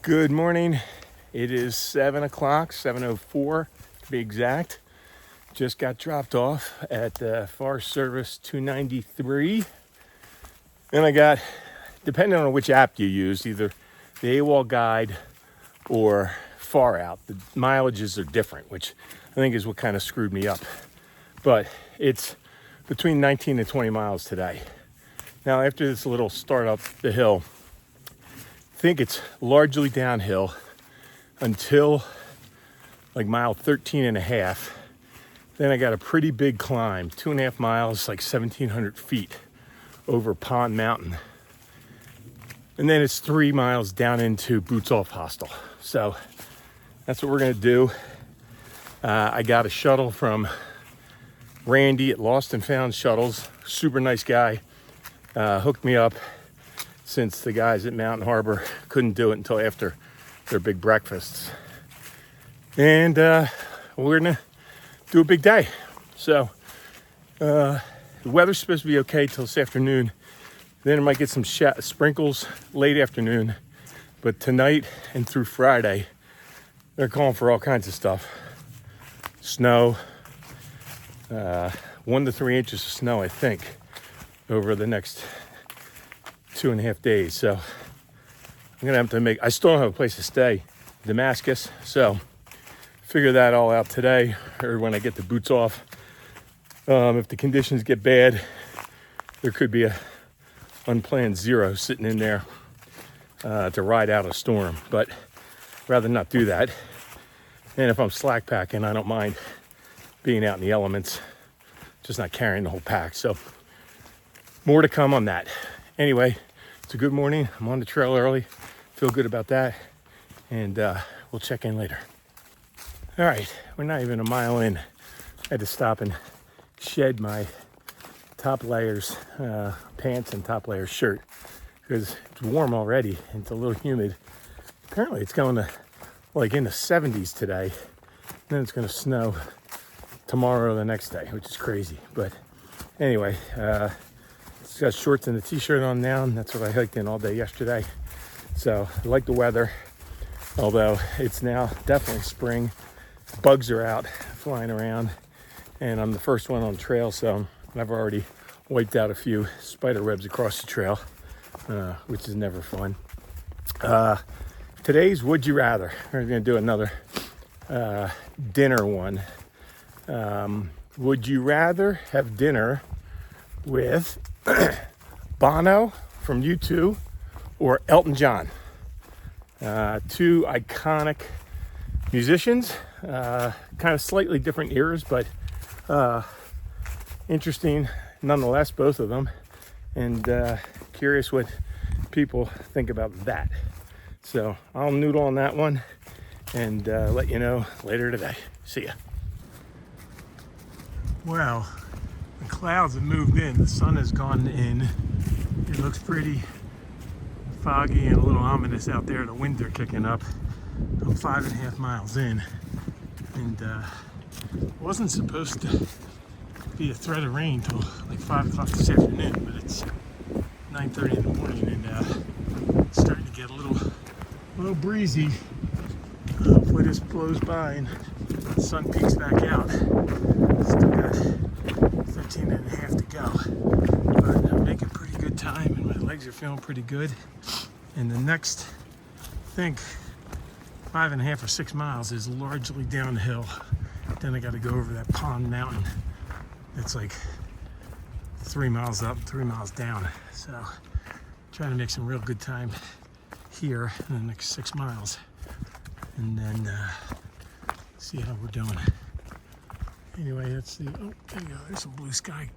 Good morning. It is 7 o'clock, 7:04 to be exact. Just got dropped off at the Forest Service 293. And I got, depending on which app you use, either the AWOL guide or Far Out. The mileages are different, which I think is what kind of screwed me up. But it's between 19 and 20 miles today. Now, after this little start up the hill, I think it's largely downhill until like mile 13 and a half. Then I got a pretty big climb, 2.5 miles, like 1,700 feet over Pond Mountain. And then it's 3 miles down into Boots Off Hostel. So that's what we're gonna do. I got a shuttle from Randy at Lost and Found Shuttles. Super nice guy. Hooked me up since the guys at Mountain Harbor couldn't do it until after their big breakfasts. And we're gonna do a big day. So the weather's supposed to be okay till this afternoon. Then I might get some sprinkles late afternoon. But tonight and through Friday, they're calling for all kinds of stuff. Snow, 1 to 3 inches of snow, I think, over the next 2.5 days. So I'm gonna have to I still don't have a place to stay, Damascus. So figure that all out today or when I get the boots off. If the conditions get bad, there could be a unplanned zero sitting in there to ride out a storm, but rather not do that. And if I'm slack packing, I don't mind being out in the elements, just not carrying the whole pack. So more to come on that. Anyway, it's a good morning. I'm on the trail early. Feel good about that. And we'll check in later. All right, we're not even a mile in. I had to stop and shed my top layers, pants and top layer shirt because it's warm already and it's a little humid. Apparently it's going to like in the 70s today. And then it's going to snow tomorrow or the next day, which is crazy. But anyway, it's got shorts and a t-shirt on now, and that's what I hiked in all day yesterday. So I like the weather, although it's now definitely spring. Bugs are out flying around, and I'm the first one on the trail, so I've already wiped out a few spider webs across the trail, which is never fun. Today's Would You Rather. We're going to do another dinner one. Would you rather have dinner with Bono from U2 or Elton John? Two iconic musicians, kind of slightly different eras, but interesting nonetheless, both of them. And curious what people think about that. So I'll noodle on that one and let you know later today. See ya. Well, the clouds have moved in. The sun has gone in. It looks pretty foggy and a little ominous out there. The winds are kicking up. I'm 5.5 miles in, and wasn't supposed to be a threat of rain till like 5 o'clock this afternoon, but it's 9:30 in the morning, and it's starting to get a little breezy. Hopefully this blows by and the sun peeks back out. Still got 15 and a half to go, but I'm making pretty good time and my legs are feeling pretty good. And the next, I think 5.5 or 6 miles is largely downhill. Then I got to go over that Pond Mountain. It's like 3 miles up, 3 miles down. So trying to make some real good time here in the next 6 miles, and then see how we're doing. Anyway, let's see. Oh, there you go. There's some blue sky.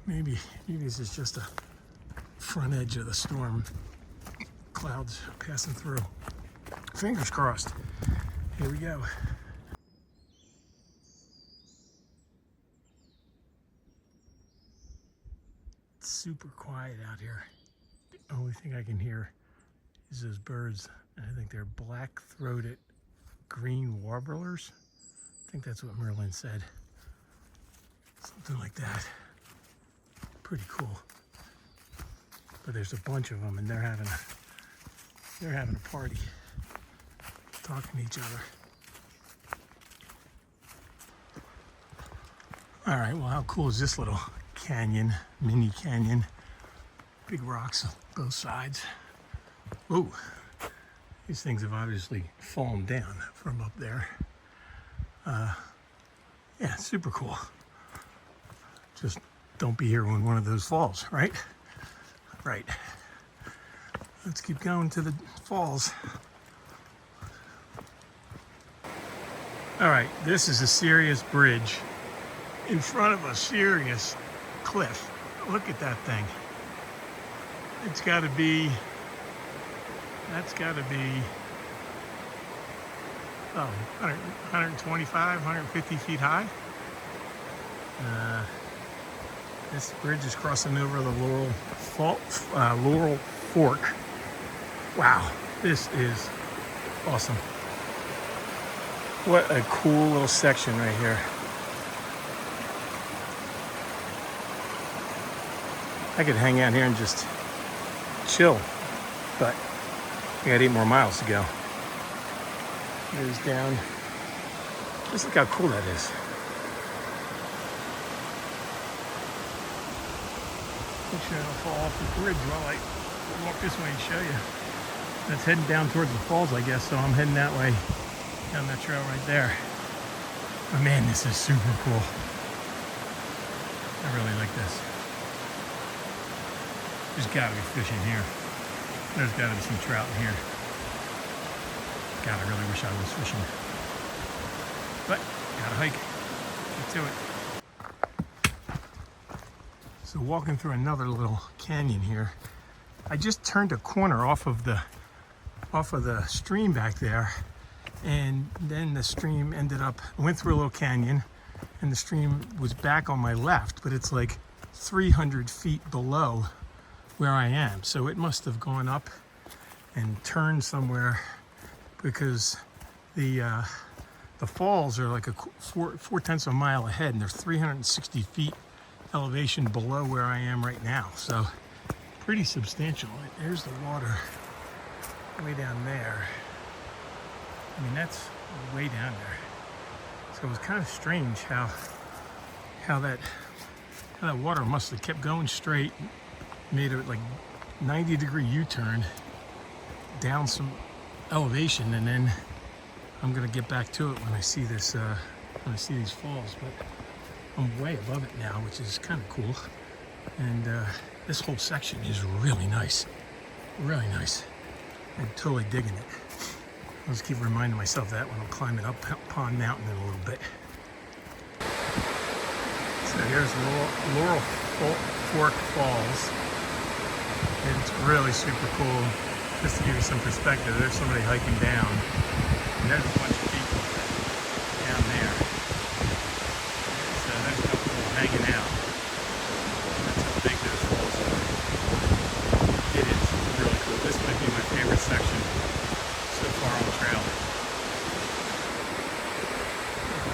Maybe this is just a front edge of the storm. Clouds passing through. Fingers crossed. Here we go. It's super quiet out here. The only thing I can hear is those birds. I think they're black-throated green warblers. I think that's what Merlin said. Something like that. Pretty cool. But there's a bunch of them, and they're having a party. talking to each other. All right, well, how cool is this little canyon, mini canyon? Big rocks on both sides. Ooh, these things have obviously fallen down from up there. Yeah, super cool. Just don't be here when one of those falls, right? Right. Let's keep going to the falls. All right, this is a serious bridge in front of a serious cliff. Look at that thing. It's got to be, that's got to be, 125, 150 feet high. This bridge is crossing over the Laurel Fork. Wow, this is awesome. What a cool little section right here. I could hang out here and just chill, but I got 8 more miles to go. Goes down. Just look how cool that is. Make sure I don't fall off the bridge while I walk this way and show you. That's heading down towards the falls, I guess, so I'm heading that way, down that trail right there. But man, this is super cool. I really like this. There's gotta be fish in here. There's gotta be some trout in here. God, I really wish I was fishing. But, gotta hike. Get to it. So walking through another little canyon here. I just turned a corner off of the stream back there, and then the stream went through a little canyon, and the stream was back on my left, but it's like 300 feet below where I am. So it must have gone up and turned somewhere, because the falls are like a 4/10 of a mile ahead, and they're 360 feet elevation below where I am right now. So pretty substantial. There's the water way down there. I mean, that's way down there. So it was kind of strange how that water must have kept going straight, made a like 90-degree U-turn down some elevation, and then I'm gonna get back to it when I see this when I see these falls. But I'm way above it now, which is kind of cool. And this whole section is really nice. Really nice. I'm totally digging it. I'll just keep reminding myself that when I'm climbing up Pond Mountain in a little bit. So here's Laurel Fork Falls. It's really super cool. Just to give you some perspective, there's somebody hiking down, and there's a bunch of people down there. So there's a couple people hanging out. That's how big those falls are. It is really cool. This might be my favorite section so far on the trail.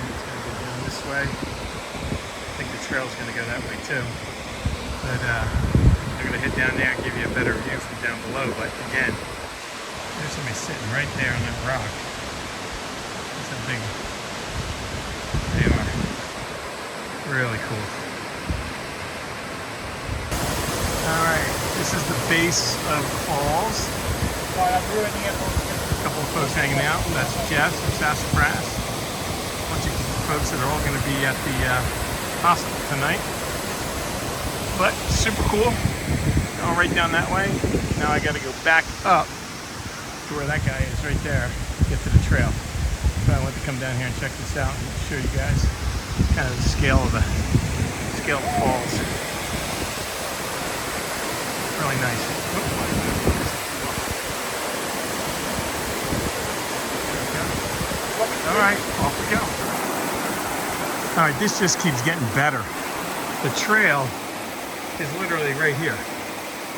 It's going to go down this way. I think the trail's going to go that way too. But I'm going to head down there and give you a better view from down below. But again, there's somebody sitting right there on that rock. That's how big they are. Really cool. Alright, this is the base of the falls. A couple of folks hanging out. That's Jess from Sassafras. A bunch of folks that are all going to be at the hostel tonight. But super cool. Going right down that way. Now I got to go back up to where that guy is right there to get to the trail. So I want to come down here and check this out and show you guys kind of the scale of the falls. Really nice. All right, off we go. All right, this just keeps getting better. The trail is literally right here,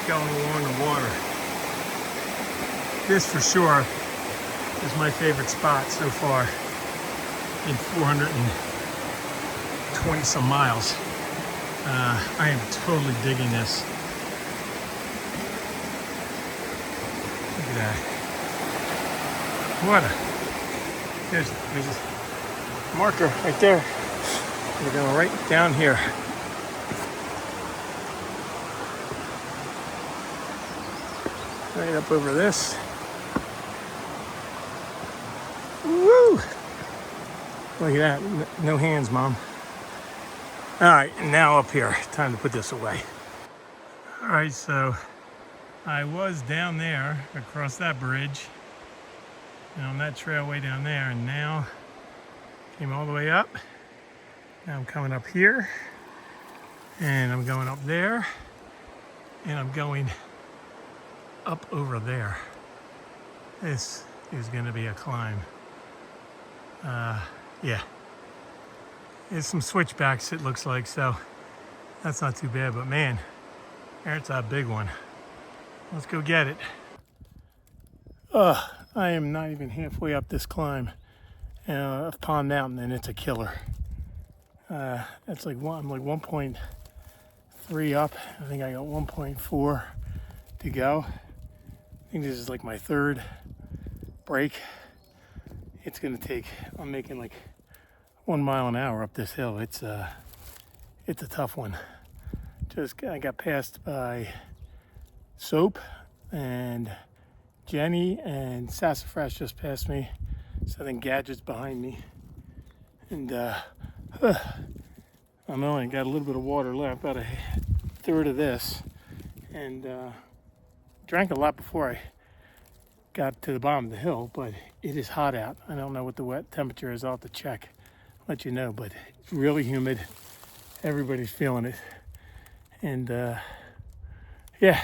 going along the water. This for sure is my favorite spot so far in 420 some miles. I am totally digging this. Look at that. There's a marker right there. We're going right down here. Right up over this. Woo! Look at that. No hands, Mom. All right, and now up here. Time to put this away. All right, so I was down there across that bridge and on that trail way down there, and now came all the way up. Now I'm coming up here, and I'm going up there, and I'm going up over there. This is going to be a climb. Yeah. There's some switchbacks, it looks like, so that's not too bad, but man, there's a big one. Let's go get it. I am not even halfway up this climb of Pond Mountain, and it's a killer. That's like I'm like 1.3 up. I think I got 1.4 to go. I think this is like my third break. It's gonna take, I'm making like 1 mile an hour up this hill. It's a tough one. I got passed by Soap and Jenny, and Sassafras just passed me. So then Gadget's behind me. And I'm only got a little bit of water left, about a third of this. And drank a lot before I got to the bottom of the hill, but it is hot out. I don't know what the wet temperature is. I'll have to check, let you know, but it's really humid. Everybody's feeling it. And yeah,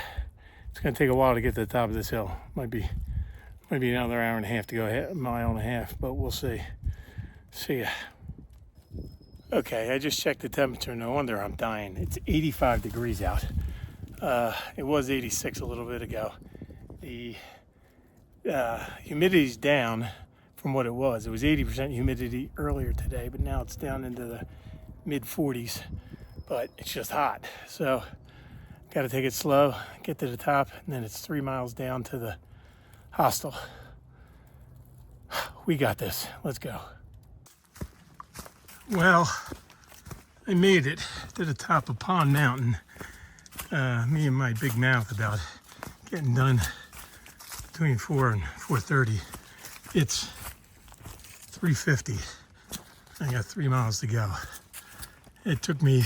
it's gonna take a while to get to the top of this hill. Might be another hour and a half to go, a mile and a half, but we'll see. See ya. Okay, I just checked the temperature. No wonder I'm dying. It's 85 degrees out. It was 86 a little bit ago. The humidity's down from what it was. It was 80% humidity earlier today, but now it's down into the mid 40s, but it's just hot. So got to take it slow, get to the top, and then it's 3 miles down to the hostel. We got this. Let's go. Well, I made it to the top of Pond Mountain. Me and my big mouth about getting done between 4 and 4:30. It's 3:50. I got 3 miles to go. It took me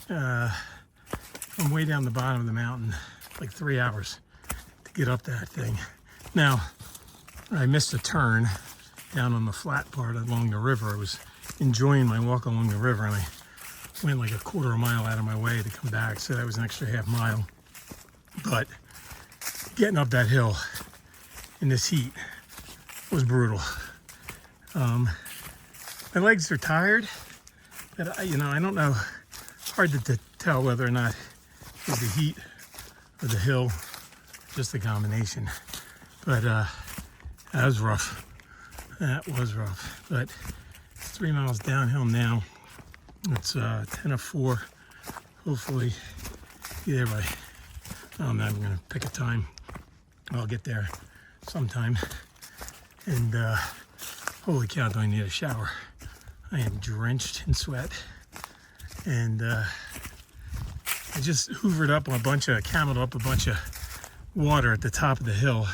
from way down the bottom of the mountain, like 3 hours to get up that thing. Now, I missed a turn down on the flat part along the river. I was enjoying my walk along the river, and I went like a quarter of a mile out of my way to come back, so that was an extra half mile. But getting up that hill in this heat was brutal. My legs are tired, but I don't know. Hard to tell whether or not it was the heat or the hill, just a combination. But that was rough. That was rough. But 3 miles downhill now. It's 10 of 4. Hopefully be there by, I'm gonna pick a time. I'll get there sometime. And holy cow, do I need a shower. I am drenched in sweat. And I just hoovered up cameled up a bunch of water at the top of the hill.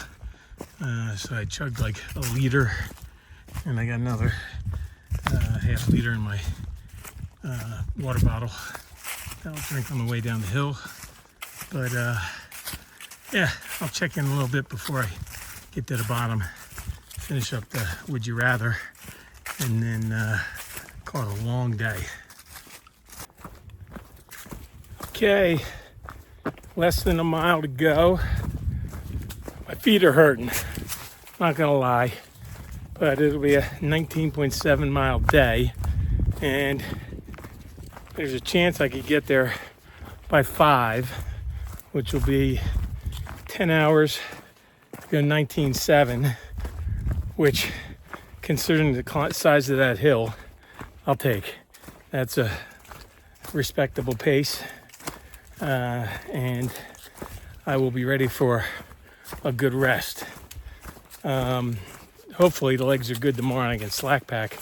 So I chugged like a liter, and I got another half liter in my water bottle that I'll drink on the way down the hill. But yeah, I'll check in a little bit before I get to the bottom, finish up the Would You Rather, and then call it a long day. Okay, less than a mile to go. My feet are hurting, not gonna lie, but it'll be a 19.7 mile day, and there's a chance I could get there by 5, which will be 10 hours to go 19.7, which, considering the size of that hill, I'll take. That's a respectable pace, and I will be ready for a good rest. hopefully the legs are good tomorrow and I can slack pack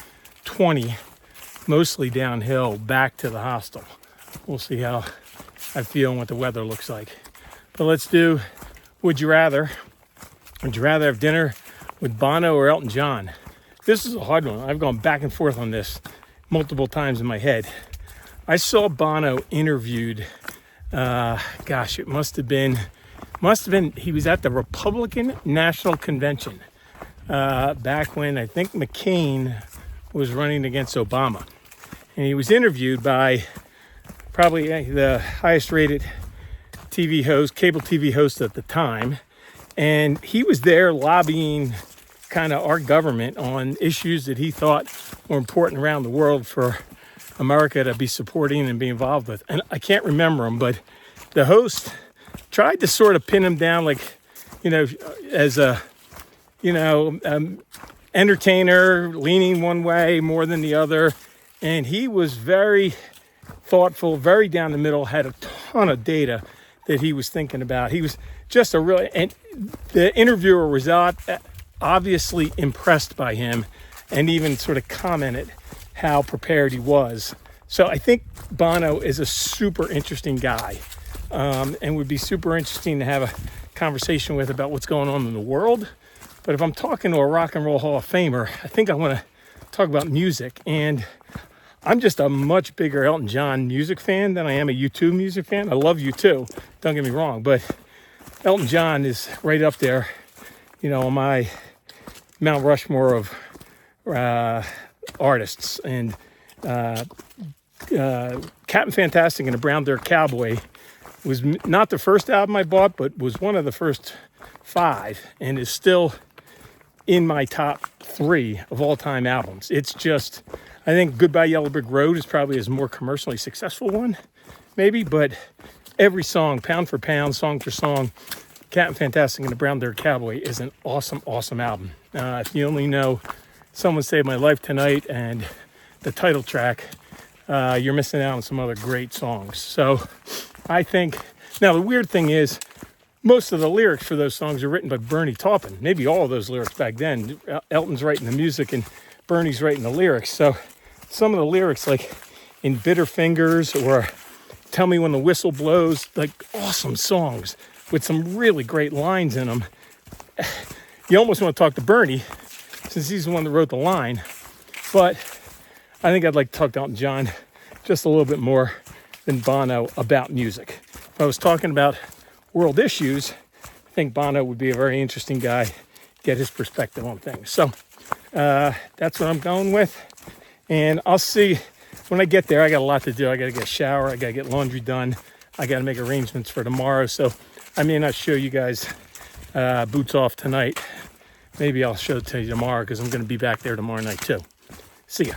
20, mostly downhill, back to the hostel. We'll see how I feel and what the weather looks like. But let's do Would You Rather. Would you rather have dinner with Bono or Elton John? This is a hard one. I've gone back and forth on this multiple times in my head. I saw Bono interviewed, it must have been, he was at the Republican National Convention back when I think McCain was running against Obama. And he was interviewed by probably the highest rated TV host, cable TV host at the time. And he was there lobbying kind of our government on issues that he thought were important around the world for America to be supporting and be involved with. And I can't remember him, but the host tried to sort of pin him down, like, as a, entertainer, leaning one way more than the other. And he was very thoughtful, very down the middle, had a ton of data that he was thinking about. He was just and the interviewer was obviously impressed by him and even sort of commented how prepared he was. So I think Bono is a super interesting guy, and would be super interesting to have a conversation with about what's going on in the world. But if I'm talking to a rock and roll Hall of Famer, I think I want to talk about music. And I'm just a much bigger Elton John music fan than I am a U2 music fan. I love U2, don't get me wrong, but Elton John is right up there, on my Mount Rushmore of artists. And Captain Fantastic and the Brown Dirt Cowboy was not the first album I bought, but was one of the first 5 and is still in my top 3 of all time albums. It's just, I think Goodbye Yellow Brick Road is probably his more commercially successful one, maybe, but every song, pound for pound, song for song, Captain Fantastic and the Brown Dirt Cowboy is an awesome, awesome album. If you only know Someone Saved My Life Tonight and the title track, you're missing out on some other great songs. So I think, now the weird thing is, most of the lyrics for those songs are written by Bernie Taupin. Maybe all of those lyrics back then. Elton's writing the music and Bernie's writing the lyrics. So some of the lyrics, like in Bitter Fingers or Tell Me When the Whistle Blows, like awesome songs with some really great lines in them. You almost want to talk to Bernie, since he's the one that wrote the line. But I think I'd like to talk to Elton John just a little bit more than Bono about music. If I was talking about world issues, I think Bono would be a very interesting guy, get his perspective on things. So that's what I'm going with. And I'll see when I get there. I got a lot to do. I got to get a shower. I got to get laundry done. I got to make arrangements for tomorrow. So I may not show you guys boots off tonight. Maybe I'll show it to you tomorrow because I'm going to be back there tomorrow night too. See ya.